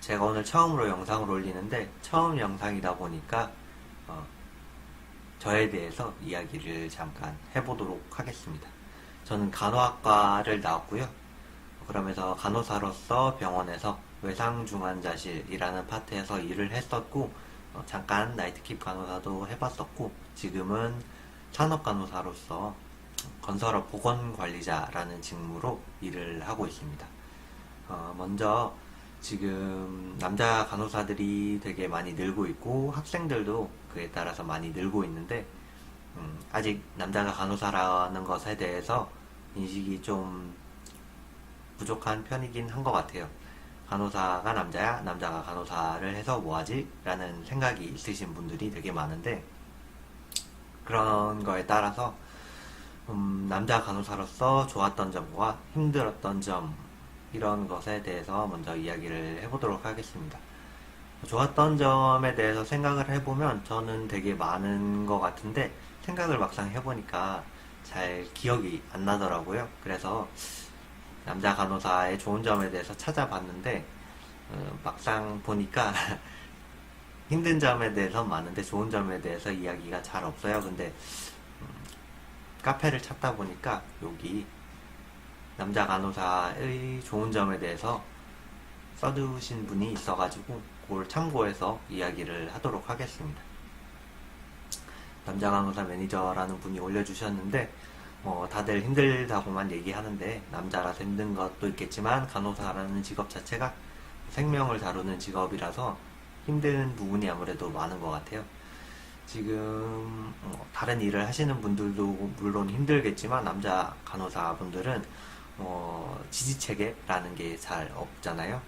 제가 오늘 처음으로 영상을 올리는데 처음 영상이다 보니까 저에 대해서 이야기를 잠깐 해보도록 하겠습니다. 저는 간호학과를 나왔고요. 그러면서 간호사로서 병원에서 외상중환자실이라는 파트에서 일을 했었고, 잠깐 나이트킵 간호사도 해봤었고, 지금은 산업간호사로서 건설업 보건관리자라는 직무로 일을 하고 있습니다. 먼저 지금 남자 간호사들이 되게 많이 늘고 있고 학생들도 그에 따라서 많이 늘고 있는데, 아직 남자가 간호사라는 것에 대해서 인식이 좀 부족한 편이긴 한 것 같아요. 간호사가 남자야, 남자가 간호사를 해서 뭐하지? 라는 생각이 있으신 분들이 되게 많은데, 그런 거에 따라서 남자 간호사로서 좋았던 점과 힘들었던 점, 이런 것에 대해서 먼저 이야기를 해보도록 하겠습니다. 좋았던 점에 대해서 생각을 해보면 저는 되게 많은 것 같은데, 생각을 막상 해보니까 잘 기억이 안 나더라고요. 그래서 남자 간호사의 좋은 점에 대해서 찾아봤는데, 막상 보니까 힘든 점에 대해서 많은데 좋은 점에 대해서 이야기가 잘 없어요. 근데 카페를 찾다 보니까 여기 남자 간호사의 좋은 점에 대해서 써두신 분이 있어가지고 그걸 참고해서 이야기를 하도록 하겠습니다. 남자 간호사 매니저라는 분이 올려주셨는데, 다들 힘들다고만 얘기하는데 남자라서 힘든 것도 있겠지만 간호사라는 직업 자체가 생명을 다루는 직업이라서 힘든 부분이 아무래도 많은 것 같아요. 지금 다른 일을 하시는 분들도 물론 힘들겠지만 남자 간호사분들은 지지체계라는 게 잘 없잖아요.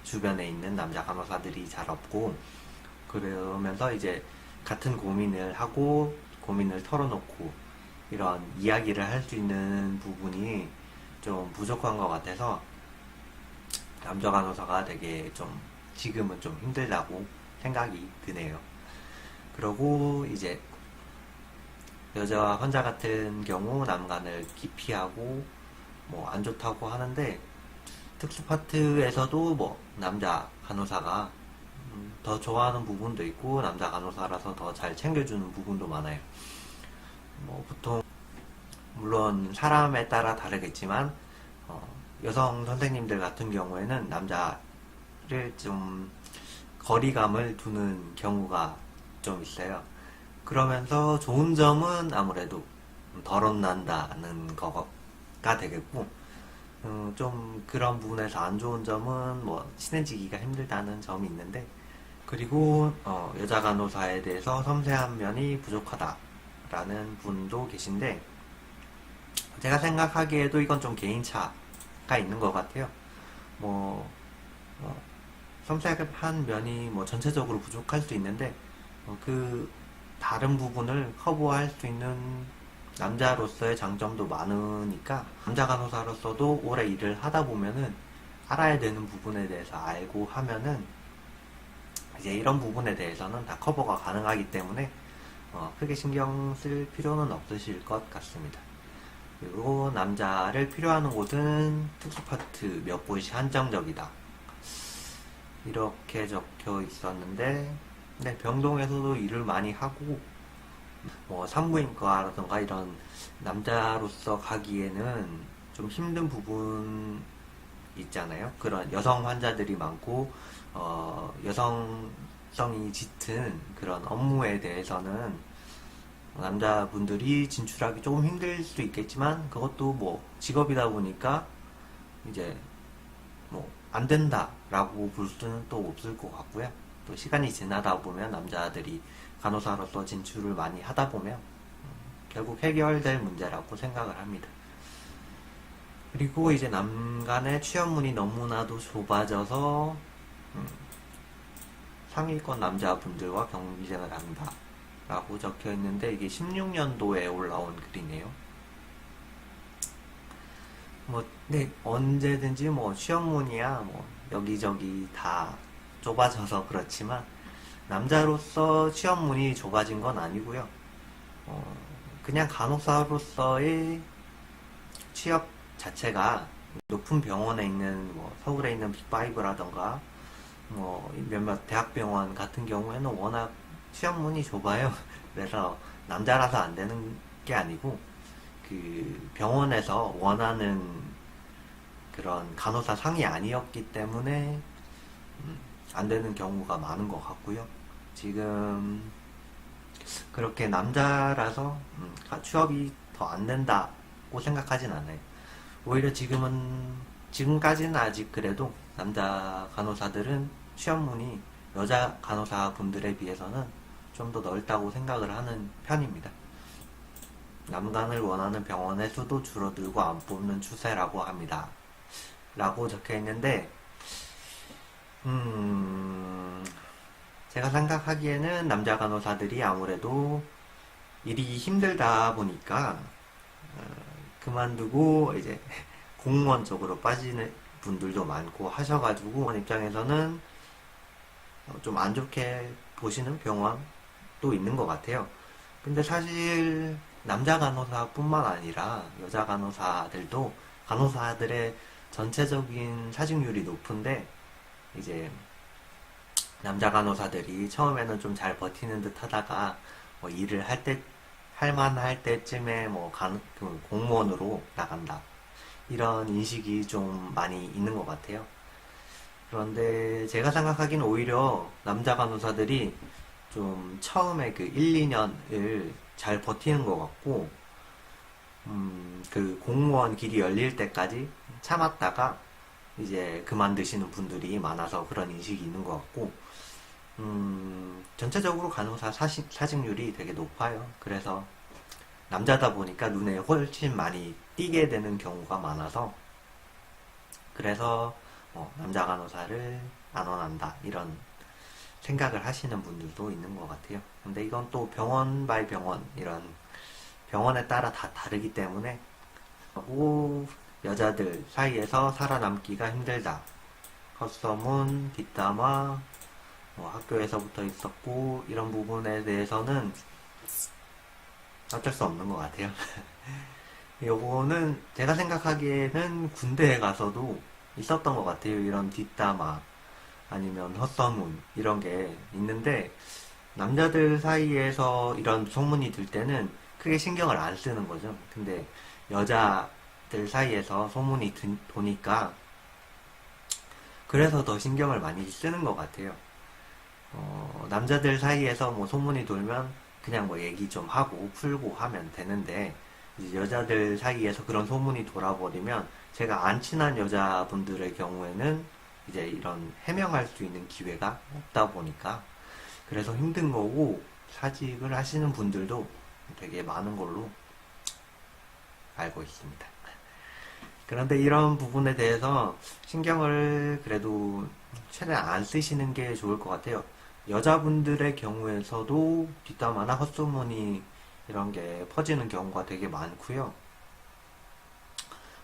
주변에 있는 남자 간호사들이 잘 없고, 그러면서 이제 같은 고민을 하고 고민을 털어놓고 이런 이야기를 할 수 있는 부분이 좀 부족한 것 같아서 남자 간호사가 되게 좀 지금은 좀 힘들다고 생각이 드네요. 그리고 이제 여자 환자 같은 경우 남간을 기피하고 뭐 안 좋다고 하는데, 특수 파트에서도 뭐 남자 간호사가 더 좋아하는 부분도 있고 남자 간호사라서 더 잘 챙겨주는 부분도 많아요. 뭐 보통 물론 사람에 따라 다르겠지만 여성 선생님들 같은 경우에는 남자를 좀 거리감을 두는 경우가 좀 있어요. 그러면서 좋은 점은 아무래도 덜 혼난다는 거가 되겠고, 좀 그런 부분에서 안 좋은 점은 뭐 친해지기가 힘들다는 점이 있는데, 그리고 여자 간호사에 대해서 섬세한 면이 부족하다라는 분도 계신데, 제가 생각하기에도 이건 좀 개인차가 있는 것 같아요. 뭐 섬세한 면이 뭐 전체적으로 부족할 수 있는데, 그 다른 부분을 커버할 수 있는 남자로서의 장점도 많으니까, 남자 간호사로서도 오래 일을 하다 보면은 알아야 되는 부분에 대해서 알고 하면은 이제 이런 부분에 대해서는 다 커버가 가능하기 때문에 크게 신경 쓸 필요는 없으실 것 같습니다. 그리고 남자를 필요하는 곳은 특수파트 몇 곳이 한정적이다, 이렇게 적혀 있었는데, 네, 병동에서도 일을 많이 하고 뭐 산부인과라든가 이런 남자로서 가기에는 좀 힘든 부분 있잖아요. 그런 여성 환자들이 많고 여성성이 짙은 그런 업무에 대해서는 남자분들이 진출하기 조금 힘들 수도 있겠지만, 그것도 뭐 직업이다 보니까 이제 뭐 안 된다라고 볼 수는 또 없을 것 같고요. 또 시간이 지나다 보면 남자들이 간호사로서 진출을 많이 하다 보면 결국 해결될 문제라고 생각을 합니다. 그리고 이제 남간의 취업문이 너무나도 좁아져서 상위권 남자분들과 경비생을 한다 라고 적혀 있는데, 이게 16년도에 올라온 글이네요. 뭐, 네, 언제든지 뭐 취업문이야 뭐 여기저기 다 좁아져서 그렇지만 남자로서 취업문이 좁아진 건 아니고요. 그냥 간호사로서의 취업 자체가 높은 병원에 있는 뭐 서울에 있는 빅5라던가 뭐 몇몇 대학병원 같은 경우에는 워낙 취업문이 좁아요. 그래서 남자라서 안 되는 게 아니고 그 병원에서 원하는 그런 간호사 상이 아니었기 때문에 안 되는 경우가 많은 것 같고요. 지금 그렇게 남자라서 취업이 더 안 된다고 생각하진 않아요. 오히려 지금까지는 아직 그래도 남자 간호사들은 취업문이 여자 간호사 분들에 비해서는 좀 더 넓다고 생각을 하는 편입니다. 남간을 원하는 병원의 수도 줄어들고 안 뽑는 추세라고 합니다. 라고 적혀 있는데, 제가 생각하기에는 남자 간호사들이 아무래도 일이 힘들다 보니까, 그만두고 이제 공무원 쪽으로 빠지는 분들도 많고 하셔가지고, 공무원 입장에서는 좀 안 좋게 보시는 병원도 있는 것 같아요. 근데 사실 남자 간호사뿐만 아니라 여자 간호사들도 간호사들의 전체적인 사직률이 높은데 이제 남자 간호사들이 처음에는 좀 잘 버티는 듯 하다가 뭐 일을 할 만할 때쯤에 그 공무원으로 나간다. 이런 인식이 좀 많이 있는 것 같아요. 그런데 제가 생각하기는 오히려 남자 간호사들이 좀 처음에 그 1, 2년을 잘 버티는 것 같고, 그 공무원 길이 열릴 때까지 참았다가 이제 그만두시는 분들이 많아서 그런 인식이 있는 것 같고, 전체적으로 간호사 사직률이 되게 높아요. 그래서 남자다 보니까 눈에 훨씬 많이 띄게 되는 경우가 많아서, 그래서 남자 간호사를 안 원한다 이런 생각을 하시는 분들도 있는 것 같아요. 근데 이건 또 병원 바이 병원 이런 병원에 따라 다 다르기 때문에 하고 여자들 사이에서 살아남기가 힘들다. 헛소문, 뒷담화, 학교에서부터 있었고 이런 부분에 대해서는 어쩔 수 없는 것 같아요. 요거는 제가 생각하기에는 군대에 가서도 있었던 것 같아요. 이런 뒷담화 아니면 헛소문 이런 게 있는데 남자들 사이에서 이런 소문이 들 때는 크게 신경을 안 쓰는 거죠. 근데 여자들 사이에서 소문이 도니까 그래서 더 신경을 많이 쓰는 것 같아요. 남자들 사이에서 뭐 소문이 돌면 그냥 뭐 얘기 좀 하고 풀고 하면 되는데 이제 여자들 사이에서 그런 소문이 돌아버리면 제가 안 친한 여자분들의 경우에는 이제 이런 해명할 수 있는 기회가 없다 보니까 그래서 힘든 거고 사직을 하시는 분들도 되게 많은 걸로 알고 있습니다. 그런데 이런 부분에 대해서 신경을 그래도 최대한 안 쓰시는 게 좋을 것 같아요. 여자분들의 경우에서도 뒷담화나 헛소문이 이런 게 퍼지는 경우가 되게 많고요.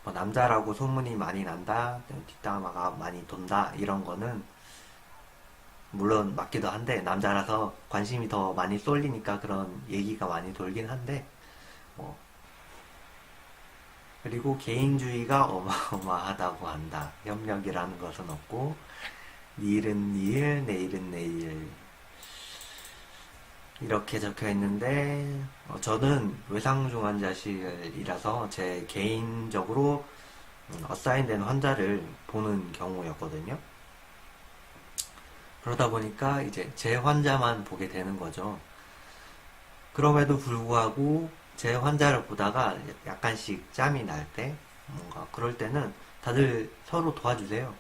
뭐 남자라고 소문이 많이 난다, 뒷담화가 많이 돈다 이런 거는 물론 맞기도 한데 남자라서 관심이 더 많이 쏠리니까 그런 얘기가 많이 돌긴 한데 그리고 개인주의가 어마어마하다고 한다. 협력이라는 것은 없고 니일은 니일, 내일은 내일 이렇게 적혀 있는데 저는 외상중환자실이라서 제 개인적으로 어사인된 환자를 보는 경우였거든요. 그러다 보니까 이제 제 환자만 보게 되는 거죠. 그럼에도 불구하고 제 환자를 보다가 약간씩 짬이 날 때, 뭔가 그럴 때는 다들 서로 도와주세요.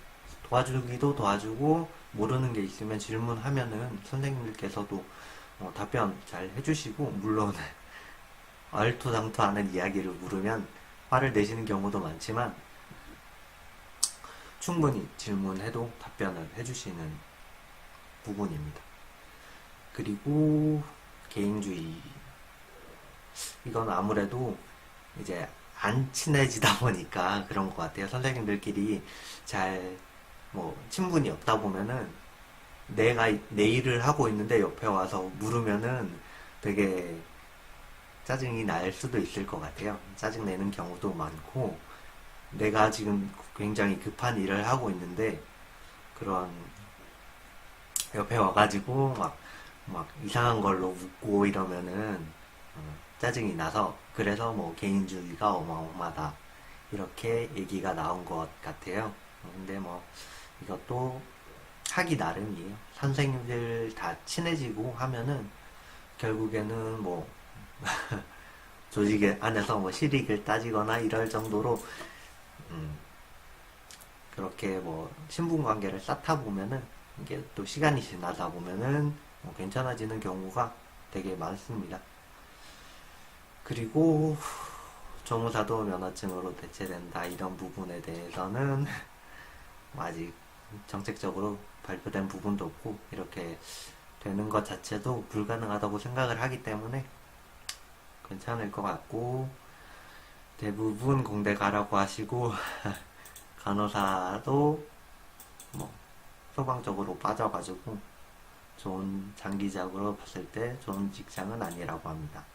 도와주기도 도와주고, 모르는 게 있으면 질문하면은 선생님들께서도 답변 잘 해주시고, 물론 얼토당토하는 이야기를 물으면 화를 내시는 경우도 많지만, 충분히 질문해도 답변을 해주시는 부분입니다. 그리고 개인주의. 이건 아무래도 이제 안 친해지다 보니까 그런 것 같아요. 선생님들끼리 잘 친분이 없다 보면은 내가 내 일을 하고 있는데 옆에 와서 물으면은 되게 짜증이 날 수도 있을 것 같아요. 짜증 내는 경우도 많고 내가 지금 굉장히 급한 일을 하고 있는데 그런 옆에 와가지고 막 이상한 걸로 묻고 이러면은 짜증이 나서 그래서 뭐 개인주의가 어마어마하다 이렇게 얘기가 나온 것 같아요. 근데 뭐 이것도 하기 나름이에요. 선생님들 다 친해지고 하면은 결국에는 뭐 조직 안에서 뭐 실익을 따지거나 이럴 정도로 음, 그렇게 뭐 신분 관계를 쌓다 보면은 이게 또 시간이 지나다 보면은 뭐 괜찮아지는 경우가 되게 많습니다. 그리고 조무사도 면허증으로 대체된다 이런 부분에 대해서는 아직 정책적으로 발표된 부분도 없고 이렇게 되는 것 자체도 불가능하다고 생각을 하기 때문에 괜찮을 것 같고 대부분 공대 가라고 하시고 간호사도 뭐 소방적으로 빠져가지고 좋은 장기적으로 봤을 때 좋은 직장은 아니라고 합니다.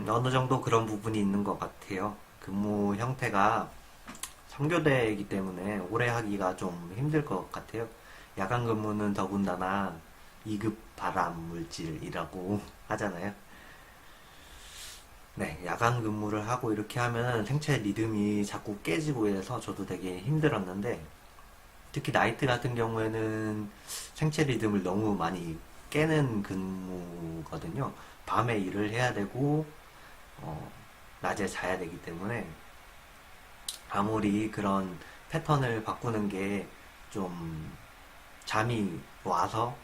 어느 정도 그런 부분이 있는 것 같아요. 근무 형태가 3교대이기 때문에 오래 하기가 좀 힘들 것 같아요. 야간 근무는 더군다나 2급 발암 물질이라고 하잖아요. 네, 야간 근무를 하고 이렇게 하면 생체 리듬이 자꾸 깨지고 해서 저도 되게 힘들었는데 특히 나이트 같은 경우에는 생체 리듬을 너무 많이 깨는 근무거든요. 밤에 일을 해야 되고 낮에 자야 되기 때문에 아무리 그런 패턴을 바꾸는 게 좀 잠이 와서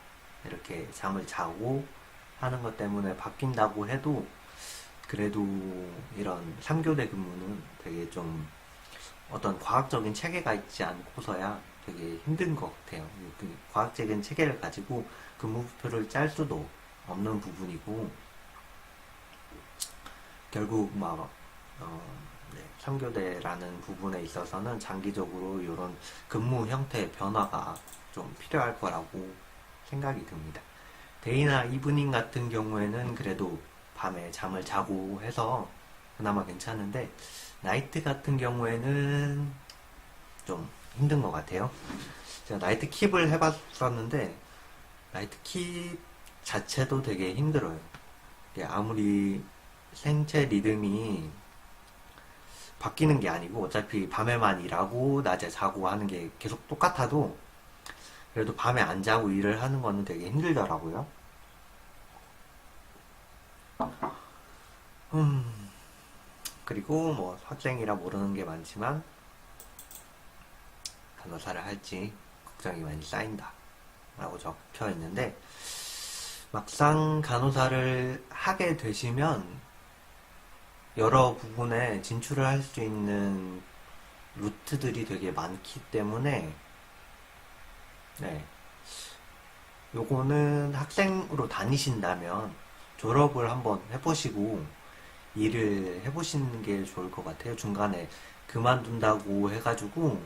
이렇게 잠을 자고 하는 것 때문에 바뀐다고 해도 그래도 이런 3교대 근무는 되게 좀 어떤 과학적인 체계가 있지 않고서야 되게 힘든 것 같아요. 그 과학적인 체계를 가지고 근무표를 짤 수도 없는 부분이고 결국 막 네, 3교대라는 부분에 있어서는 장기적으로 이런 근무 형태의 변화가 좀 필요할 거라고 생각이 듭니다. 데이나 이브닝 같은 경우에는 그래도 밤에 잠을 자고 해서 그나마 괜찮은데 나이트 같은 경우에는 좀 힘든 것 같아요. 제가 나이트 킵을 해봤었는데 나이트 킵 자체도 되게 힘들어요. 이게 아무리 생체 리듬이 바뀌는 게 아니고 어차피 밤에만 일하고 낮에 자고 하는 게 계속 똑같아도 그래도 밤에 안 자고 일을 하는 거는 되게 힘들더라고요. 그리고 뭐 학생이라 모르는 게 많지만 간호사를 할지 걱정이 많이 쌓인다 라고 적혀 있는데 막상 간호사를 하게 되시면 여러 부분에 진출을 할 수 있는 루트들이 되게 많기 때문에 네, 요거는 학생으로 다니신다면 졸업을 한번 해보시고 일을 해보시는 게 좋을 것 같아요. 중간에 그만둔다고 해가지고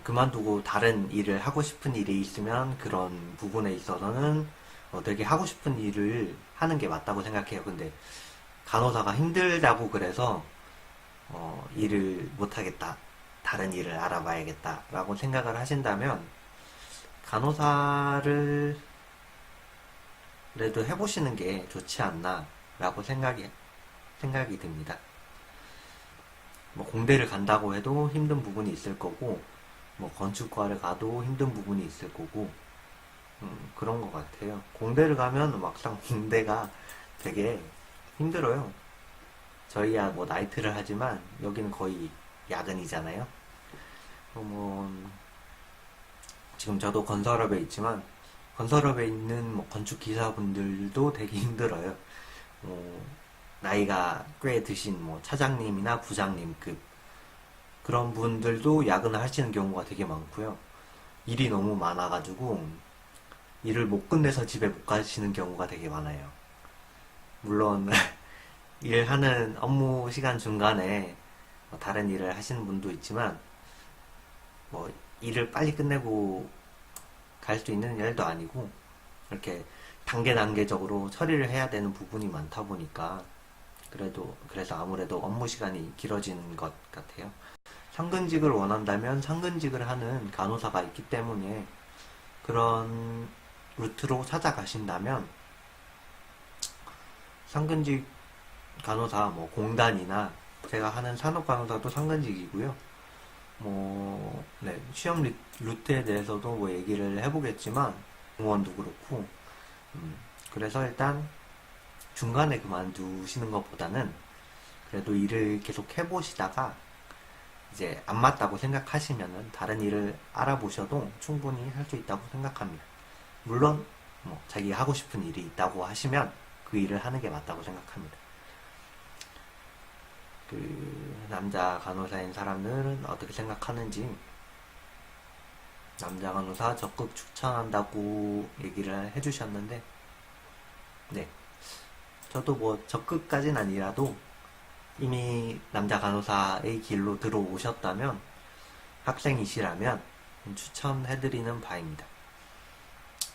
그만두고 다른 일을 하고 싶은 일이 있으면 그런 부분에 있어서는 되게 하고 싶은 일을 하는 게 맞다고 생각해요. 근데 간호사가 힘들다고 그래서 일을 못하겠다. 다른 일을 알아봐야겠다라고 생각을 하신다면 간호사를 그래도 해보시는 게 좋지 않나라고 생각이 듭니다. 뭐 공대를 간다고 해도 힘든 부분이 있을 거고, 뭐 건축과를 가도 힘든 부분이 있을 거고, 그런 것 같아요. 공대를 가면 막상 공대가 되게 힘들어요. 저희야 뭐 나이트를 하지만 여기는 거의 야근이잖아요. 뭐 지금 저도 건설업에 있지만 건설업에 있는 뭐 건축 기사분들도 되게 힘들어요. 뭐 나이가 꽤 드신 뭐 차장님이나 부장님급 그런 분들도 야근을 하시는 경우가 되게 많고요. 일이 너무 많아가지고 일을 못 끝내서 집에 못 가시는 경우가 되게 많아요. 물론 일하는 업무 시간 중간에 뭐 다른 일을 하시는 분도 있지만 뭐 일을 빨리 끝내고 갈 수 있는 일도 아니고 이렇게 단계적으로 처리를 해야 되는 부분이 많다 보니까 그래서 아무래도 업무 시간이 길어지는 것 같아요. 상근직을 원한다면 상근직을 하는 간호사가 있기 때문에 그런 루트로 찾아가신다면 상근직 간호사, 뭐 공단이나 제가 하는 산업간호사도 상근직이고요. 취업 루트에 대해서도 뭐 얘기를 해보겠지만 공무원도 그렇고 그래서 일단 중간에 그만두시는 것보다는 그래도 일을 계속 해보시다가 이제 안 맞다고 생각하시면은 다른 일을 알아보셔도 충분히 할 수 있다고 생각합니다. 물론 뭐 자기가 하고 싶은 일이 있다고 하시면 그 일을 하는 게 맞다고 생각합니다. 그 남자 간호사인 사람들은 어떻게 생각하는지, 남자 간호사 적극 추천한다고 얘기를 해주셨는데, 네, 저도 뭐 적극까지는 아니라도 이미 남자 간호사의 길로 들어오셨다면, 학생이시라면 추천해드리는 바입니다.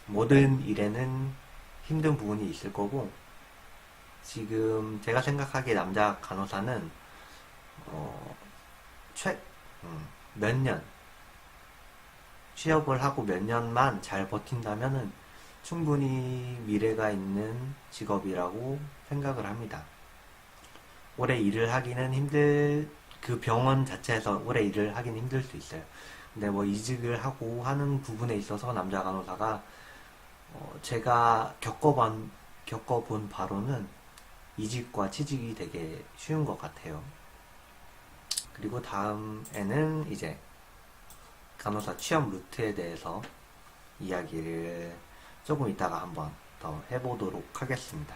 모든 일에는 힘든 부분이 있을 거고, 지금 제가 생각하기에 남자 간호사는 몇 년, 취업을 하고 몇 년만 잘 버틴다면은 충분히 미래가 있는 직업이라고 생각을 합니다. 오래 일을 하기는 그 병원 자체에서 오래 일을 하기는 힘들 수 있어요. 근데 뭐 이직을 하고 하는 부분에 있어서 남자 간호사가 제가 겪어본 바로는 이직과 취직이 되게 쉬운 것 같아요. 그리고 다음에는 이제 간호사 취업 루트에 대해서 이야기를 조금 이따가 한번 더 해보도록 하겠습니다.